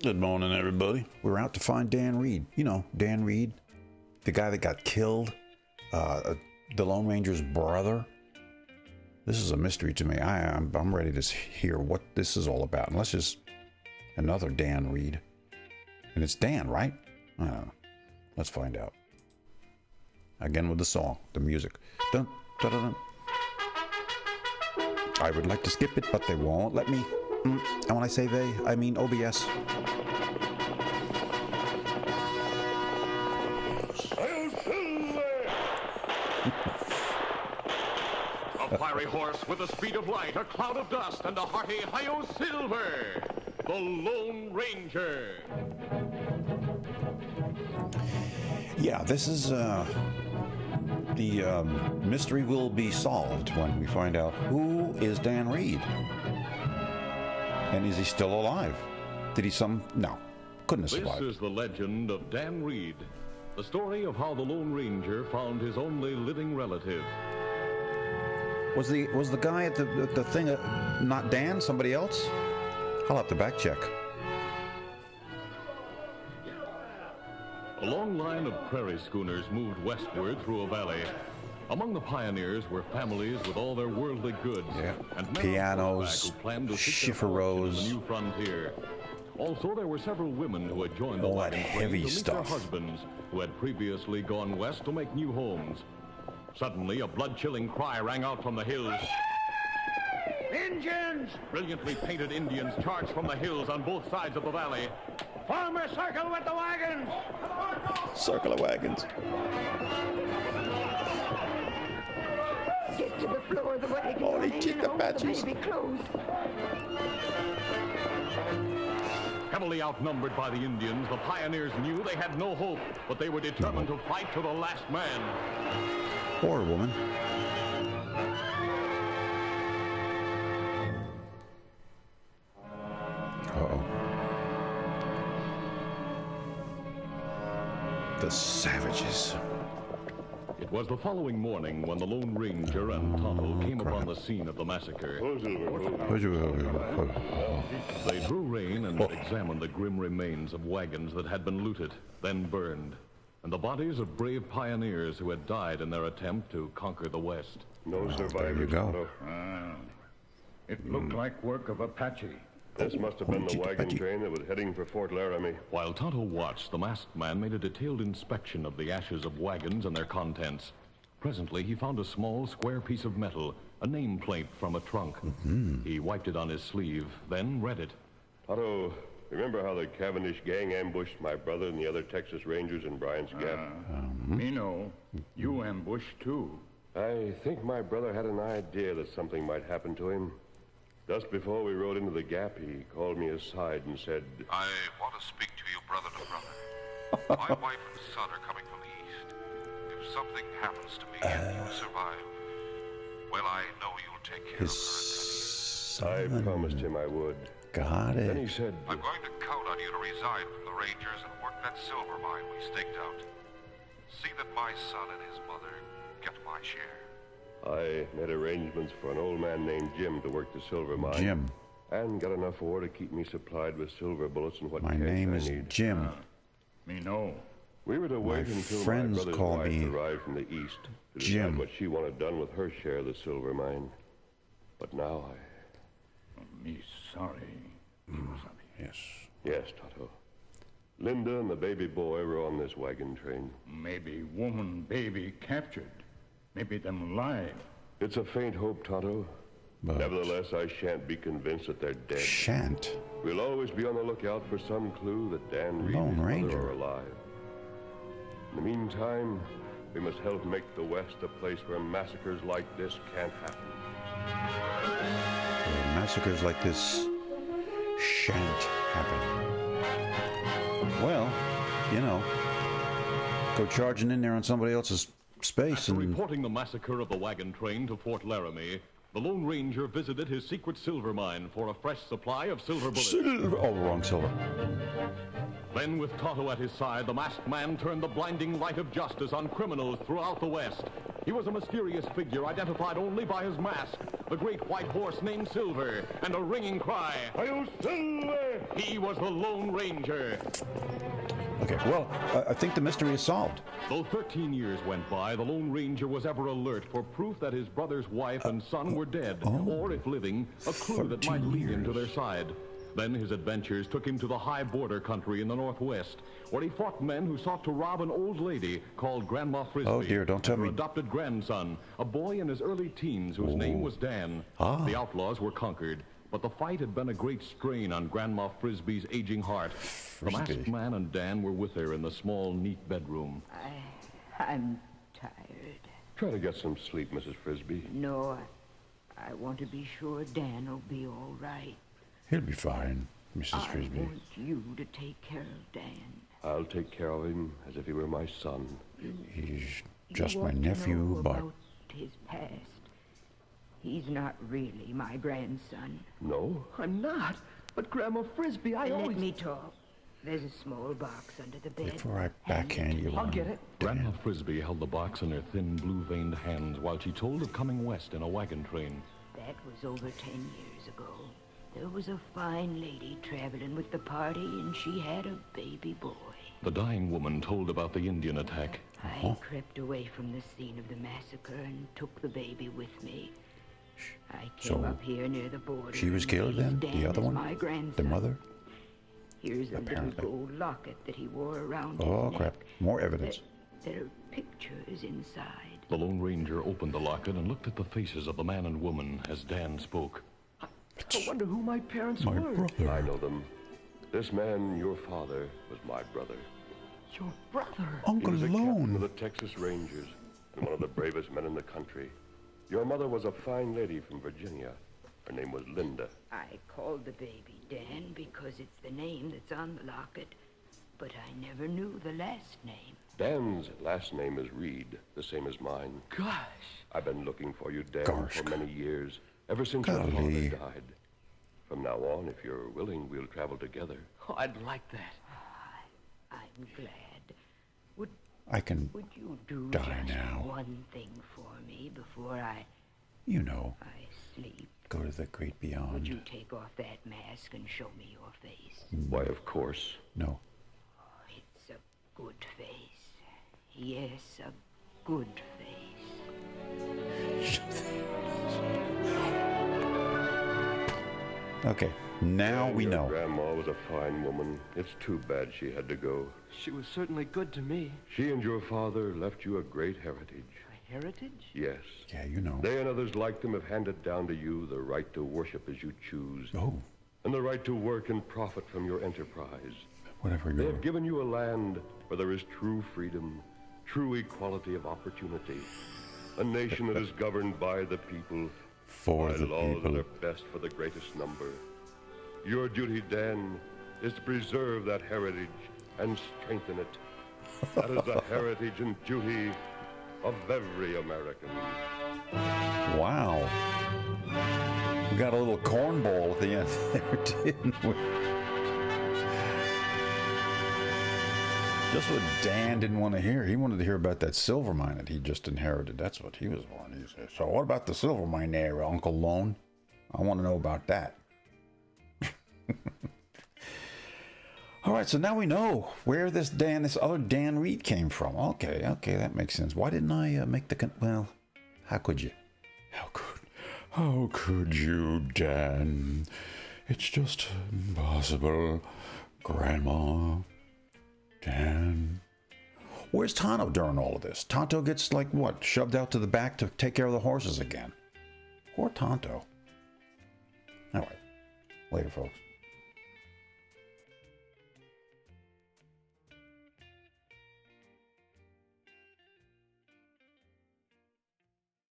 Good morning, everybody. We're out to find Dan Reid. You know, Dan Reid, the guy that got killed, the Lone Ranger's brother. This is a mystery to me. I'm ready to hear what this is all about. Unless it's another Dan Reid. And it's Dan, right? I don't know. Let's find out. Again with the song, the music. Dun, dun, dun, dun. I would like to skip it, but they won't let me. And when I say they, I mean OBS. A fiery horse with the speed of light, a cloud of dust, and a hearty hi-yo silver, the Lone Ranger. Yeah, this is, the mystery will be solved when we find out who is Dan Reid. And is he still alive? Did he No, couldn't have survived. This is the legend of Dan Reid, the story of how the Lone Ranger found his only living relative. Was the guy at the thing not Dan? Somebody else? I'll have to back check. A long line of prairie schooners moved westward through a valley. Among the pioneers were families with all their worldly goods, and pianos, who planned to seek their fortune in the new frontier. Also, there were several women who had joined the wagon train to meet their husbands, who had previously gone west to make new homes. Suddenly, a blood-chilling cry rang out from the hills. Indians! Brilliantly painted Indians charged from the hills on both sides of the valley. Form a circle with the wagons! Circle of wagons. Get to the floor of the wagon. Holy chicken patches. Heavily outnumbered by the Indians, the pioneers knew they had no hope, but they were determined to fight to the last man. Poor woman. Uh-oh. The savages. It was the following morning when the Lone Ranger and Tonto came upon the scene of the massacre. They drew rein and examined the grim remains of wagons that had been looted, then burned, and the bodies of brave pioneers who had died in their attempt to conquer the West. No survivors. There you go. It looked like work of Apache. This must have been the wagon train that was heading for Fort Laramie. While Tonto watched, the masked man made a detailed inspection of the ashes of wagons and their contents. Presently, he found a small, square piece of metal, a nameplate from a trunk. He wiped it on his sleeve, then read it. Tonto, remember how the Cavendish gang ambushed my brother and the other Texas Rangers in Bryant's Gap? Me know. You ambushed, too. I think my brother had an idea that something might happen to him. Just before we rode into the gap, he called me aside and said, I want to speak to you brother to brother. My wife and son are coming from the east. If something happens to me and you survive, well, I know you'll take care of her. I promised him I would. Got it. Then he said, I'm going to count on you to resign from the Rangers and work that silver mine we staked out. See that my son and his mother get my share. I made arrangements for an old man named Jim to work the silver mine. Jim. And got enough ore to keep me supplied with silver bullets and what My cash name I is need. Jim. Me know. We were to wait until friends my brother's call wife me arrived from the east to Jim. decide what she wanted done with her share of the silver mine. But now Me sorry. Yes. Yes, Tonto. Linda and the baby boy were on this wagon train. Maybe woman, baby captured. Maybe them alive. It's a faint hope, Tonto. But Nevertheless, I shan't be convinced that they're dead. shan't. We'll always be on the lookout for some clue that Dan Reid Lone and his mother Ranger. are alive. In the meantime, we must help make the West a place where massacres like this can't happen. Where massacres like this shan't happen. Well, you know, go charging in there on somebody else's space After and reporting the massacre of the wagon train to Fort Laramie, the Lone Ranger visited his secret silver mine for a fresh supply of silver bullets. Oh, wrong silver. Then, with Tonto at his side, the masked man turned the blinding light of justice on criminals throughout the West. He He was a mysterious figure identified only by his mask, the great white horse named Silver, and a ringing cry. Hail Silver! He was the Lone Ranger. Okay, well, I think the mystery is solved. Though 13 years went by, the Lone Ranger was ever alert for proof that his brother's wife and son were dead, or if living, a clue that might lead him to their side. Then his adventures took him to the high border country in the Northwest, where he fought men who sought to rob an old lady called Grandma Frisbee. Oh dear, don't tell and her me. adopted grandson, a boy in his early teens whose name was Dan. The outlaws were conquered, but the fight had been a great strain on Grandma Frisbee's aging heart. The masked man and Dan were with her in the small, neat bedroom. I'm tired. Try to get some sleep, Mrs. Frisbee. No, I want to be sure Dan will be all right. He'll be fine, Mrs. Frisbee. I want you to take care of Dan. I'll take care of him as if he were my son. He's just You my want to nephew, know but about his past. He's not really my grandson. No? I'm not. But Grandma Frisbee, I always... Let me talk. There's a small box under the bed. before I backhand you, I'll get it. Grandma Frisbee held the box in her thin, blue-veined hands while she told of coming west in a wagon train. That was over 10 years ago. There was a fine lady traveling with the party, and she had a baby boy. The dying woman told about the Indian attack. I crept away from the scene of the massacre and took the baby with me. I came So, up here near the border. she was and killed then? raised The Dan other as one? My The grandson. mother? Here's a Apparently. little gold locket that he wore around Oh, his crap. neck. More evidence. There are pictures inside. The Lone Ranger opened the locket and looked at the faces of the man and woman as Dan spoke. I wonder who my parents My were. brother. I know them. This man, your father, was my brother. Your brother. He Uncle was a captain of Lone. the Texas Rangers and one of the bravest men in the country. Your mother was a fine lady from Virginia. Her name was Linda. I called the baby Dan because it's the name that's on the locket, but I never knew the last name. Dan's last name is Reid, the same as mine. Gosh. I've been looking for you, Dan, Gosh. for many years, ever since your father Golly. died. From now on, if you're willing, we'll travel together. Oh, I'd like that. I'm glad. Would I can, you do Die just now. one thing for me before I you know, sleep? go to the great Would beyond. you take off that mask and show me your face? Why, of course. No. It's a good face. Yes, a good face. Okay, now we Your know. Grandma was a fine woman. It's too bad she had to go. She was certainly good to me. She and your father left you a great heritage. A heritage? Yes. Yeah, you know. They and others like them have handed down to you the right to worship as you choose, Oh, and the right to work and profit from your enterprise. whatever They you're... have given you a land where there is true freedom, true equality of opportunity, a nation that is governed by the people, For by the laws that people. are best for the greatest number. Your duty, Dan, is to preserve that heritage and strengthen it. That is the heritage and duty of every American. Wow. We got a little cornball at the end there, didn't we? Just what Dan didn't want to hear. He wanted to hear about that silver mine that he just inherited. That's what he was wanting. He said, so what about the silver mine there, Uncle Lone? I want to know about that. All right, so now we know where this other Dan Reid came from. Okay, that makes sense. Why didn't I make the... well, how could you? How could you, Dan? It's just impossible. Grandma, Dan. Where's Tonto during all of this? Tonto gets, like, what, shoved out to the back to take care of the horses again. Poor Tonto. All right. Later, folks.